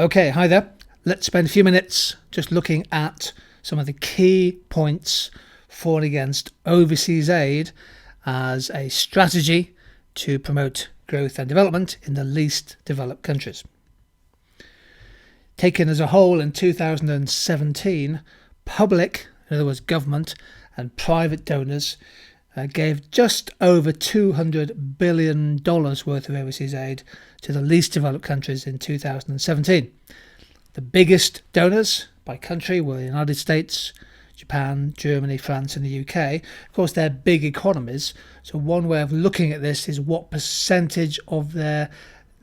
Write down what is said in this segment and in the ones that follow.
Okay, hi there. Let's spend a few minutes just looking at some of the key points for and against overseas aid as a strategy to promote growth and development in the least developed countries. Taken as a whole in 2017, public, in other words government, and private donors gave just over $200 billion worth of overseas aid to the least developed countries in 2017. The biggest donors by country were the United States, Japan, Germany, France and the UK. Of course, they're big economies, so one way of looking at this is what percentage of their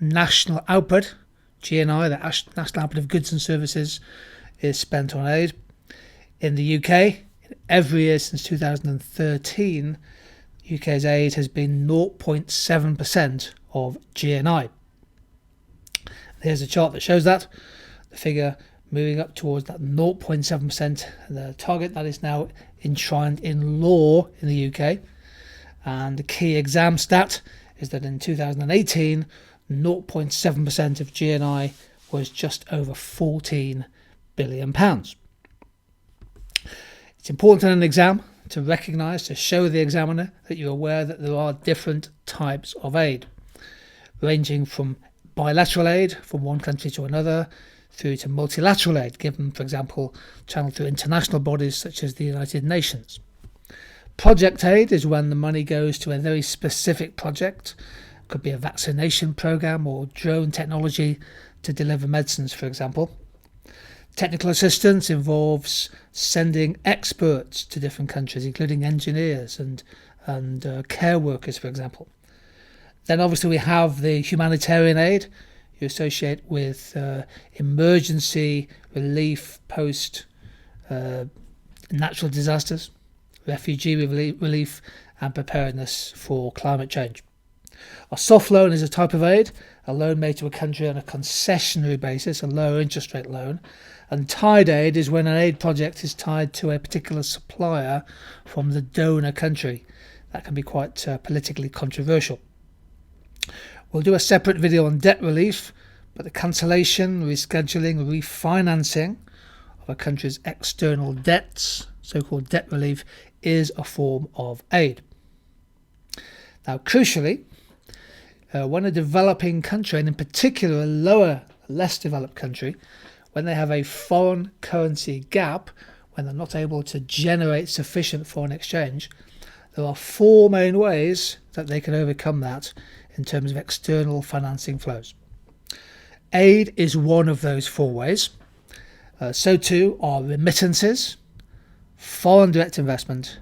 national output, GNI, the national output of goods and services, is spent on aid. In the UK, every year since 2013, UK's aid has been 0.7% of GNI. Here's a chart that shows that. The figure moving up towards that 0.7%, the target that is now enshrined in law in the UK. And the key exam stat is that in 2018, 0.7% of GNI was just over £14 billion. It's important in an exam to recognise, to show the examiner that you're aware that there are different types of aid, ranging from bilateral aid from one country to another, through to multilateral aid, given, for example, channeled through international bodies such as the United Nations. Project aid is when the money goes to a very specific project. It could be a vaccination program or drone technology to deliver medicines, for example. Technical assistance involves sending experts to different countries, including engineers and care workers, for example. Then obviously we have the humanitarian aid you associate with emergency relief post natural disasters, refugee relief and preparedness for climate change. A soft loan is a type of aid, a loan made to a country on a concessionary basis, a lower interest rate loan. And tied aid is when an aid project is tied to a particular supplier from the donor country. That can be quite politically controversial. We'll do a separate video on debt relief, but the cancellation, rescheduling, refinancing of a country's external debts, so-called debt relief, is a form of aid. Now, crucially, when a developing country, and in particular a less developed country, when they have a foreign currency gap, when they're not able to generate sufficient foreign exchange, there are four main ways that they can overcome that in terms of external financing flows. Aid is one of those four ways. So too are remittances, foreign direct investment,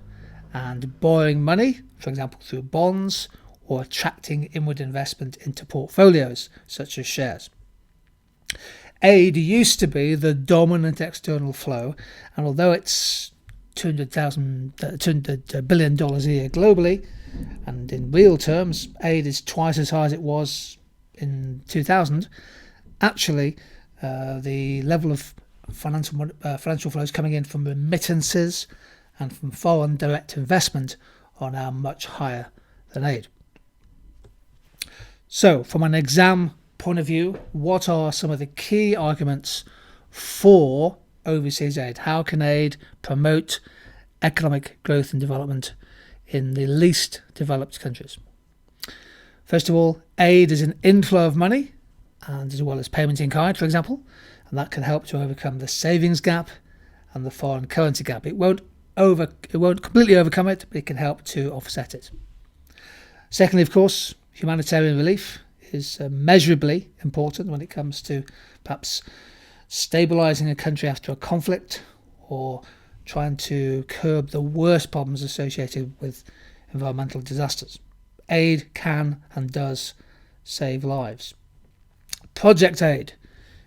and borrowing money, for example through bonds, or attracting inward investment into portfolios such as shares. Aid used to be the dominant external flow, and although it's $200 billion a year globally, and in real terms aid is twice as high as it was in 2000, actually the level of financial flows coming in from remittances and from foreign direct investment are now much higher than aid. So from an exam point of view, what are some of the key arguments for overseas aid? How can aid promote economic growth and development in the least developed countries? First of all, aid is an inflow of money, and as well as payment in kind, for example, and that can help to overcome the savings gap and the foreign currency gap. It won't completely overcome it, but it can help to offset it. Secondly, of course, humanitarian relief is measurably important when it comes to perhaps stabilising a country after a conflict or trying to curb the worst problems associated with environmental disasters. Aid can and does save lives. Project aid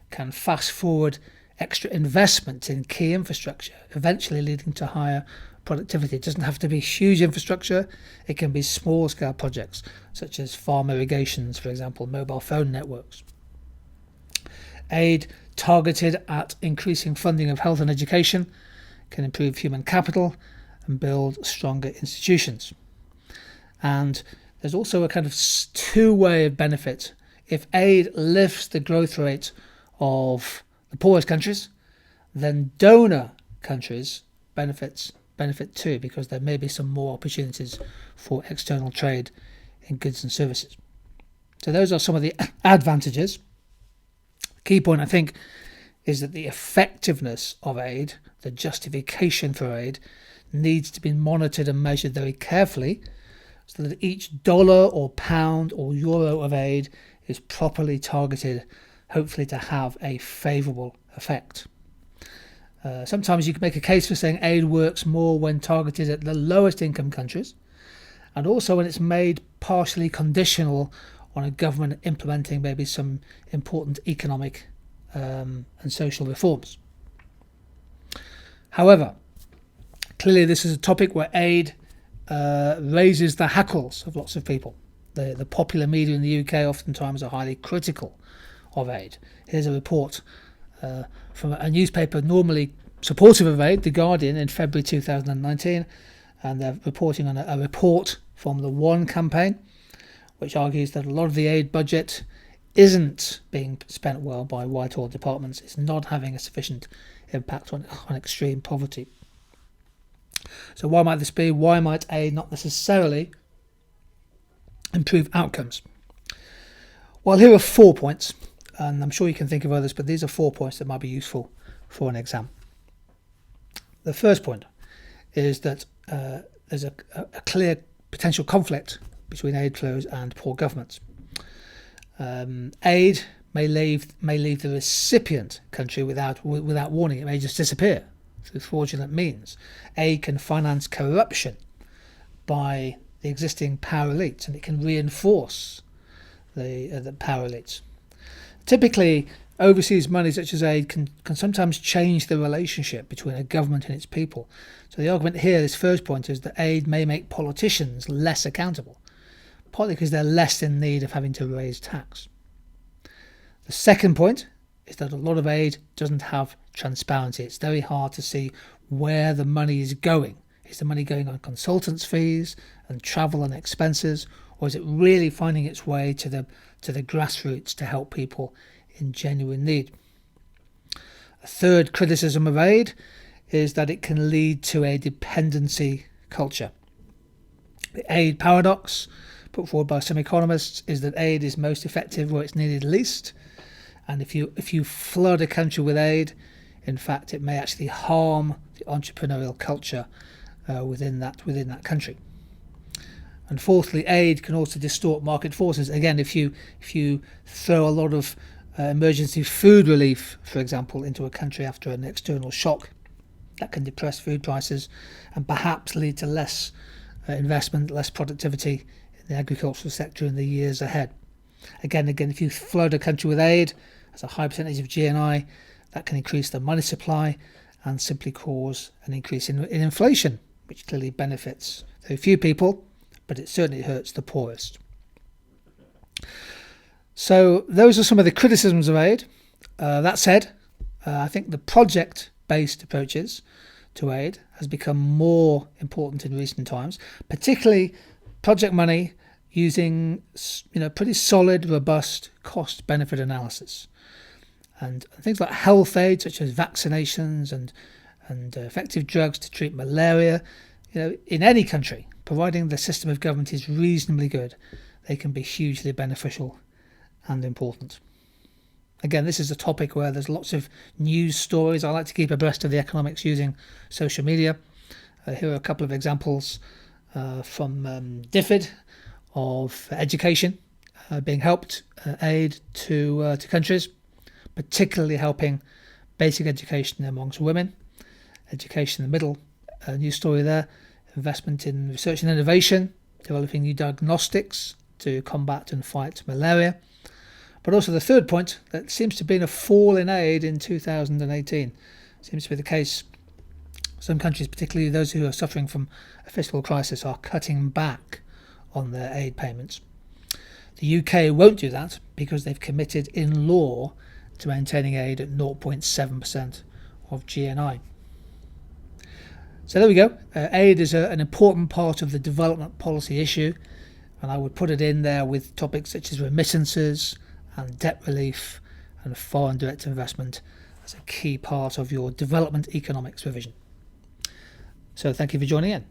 can fast forward extra investment in key infrastructure, eventually leading to higher productivity. It doesn't have to be huge infrastructure, it can be small scale projects such as farm irrigations, for example, mobile phone networks. Aid targeted at increasing funding of health and education can improve human capital and build stronger institutions. And there's also a kind of two-way benefit. If aid lifts the growth rate of the poorest countries, then donor countries benefit too, because there may be some more opportunities for external trade in goods and services. So those are some of the advantages. The key point, I think, is that the effectiveness of aid, the justification for aid, needs to be monitored and measured very carefully, so that each dollar or pound or euro of aid is properly targeted, hopefully to have a favourable effect. Sometimes you can make a case for saying aid works more when targeted at the lowest income countries, and also when it's made partially conditional on a government implementing maybe some important economic and social reforms. However, clearly this is a topic where aid raises the hackles of lots of people. The popular media in the UK oftentimes are highly critical of aid. Here's a report from a newspaper normally supportive of aid, The Guardian, in February 2019, and they're reporting on a report from the One campaign, which argues that a lot of the aid budget isn't being spent well by Whitehall departments. It's not having a sufficient impact on extreme poverty. So why might this be? Why might aid not necessarily improve outcomes? Well, here are 4 points, and I'm sure you can think of others, but these are 4 points that might be useful for an exam. The first point is that there's a clear potential conflict between aid flows and poor governments. Aid may leave the recipient country without warning. It may just disappear through fraudulent means. Aid can finance corruption by the existing power elites, and it can reinforce the power elites. Typically, overseas money such as aid can sometimes change the relationship between a government and its people. So the argument here, this first point, is that aid may make politicians less accountable, partly because they're less in need of having to raise tax. The second point is that a lot of aid doesn't have transparency. It's very hard to see where the money is going. Is the money going on consultants' fees and travel and expenses, or is it really finding its way to the grassroots to help people in genuine need? A third criticism of aid is that it can lead to a dependency culture. The aid paradox put forward by some economists is that aid is most effective where it's needed least, and if you flood a country with aid, in fact it may actually harm the entrepreneurial culture within that country. And fourthly, aid can also distort market forces. Again, if you throw a lot of emergency food relief, for example, into a country after an external shock, that can depress food prices and perhaps lead to less investment, less productivity in the agricultural sector in the years ahead. Again, if you flood a country with aid as a high percentage of GNI, that can increase the money supply and simply cause an increase in inflation, which clearly benefits very few people, but it certainly hurts the poorest. So those are some of the criticisms of aid. That said, I think the project-based approaches to aid has become more important in recent times, particularly project money using pretty solid, robust cost-benefit analysis. And things like health aid, such as vaccinations and effective drugs to treat malaria, in any country, providing the system of government is reasonably good, they can be hugely beneficial and important. Again, this is a topic where there's lots of news stories. I like to keep abreast of the economics using social media. Here are a couple of examples from DFID of education being helped aid to countries, particularly helping basic education amongst women. Education in the middle, a news story there. Investment in research and innovation, developing new diagnostics to combat and fight malaria. But also the third point, that seems to have been a fall in aid in 2018. Seems to be the case. Some countries, particularly those who are suffering from a fiscal crisis, are cutting back on their aid payments. The UK won't do that because they've committed in law to maintaining aid at 0.7% of GNI. So there we go. Aid is an important part of the development policy issue, and I would put it in there with topics such as remittances and debt relief and foreign direct investment as a key part of your development economics revision. So thank you for joining in.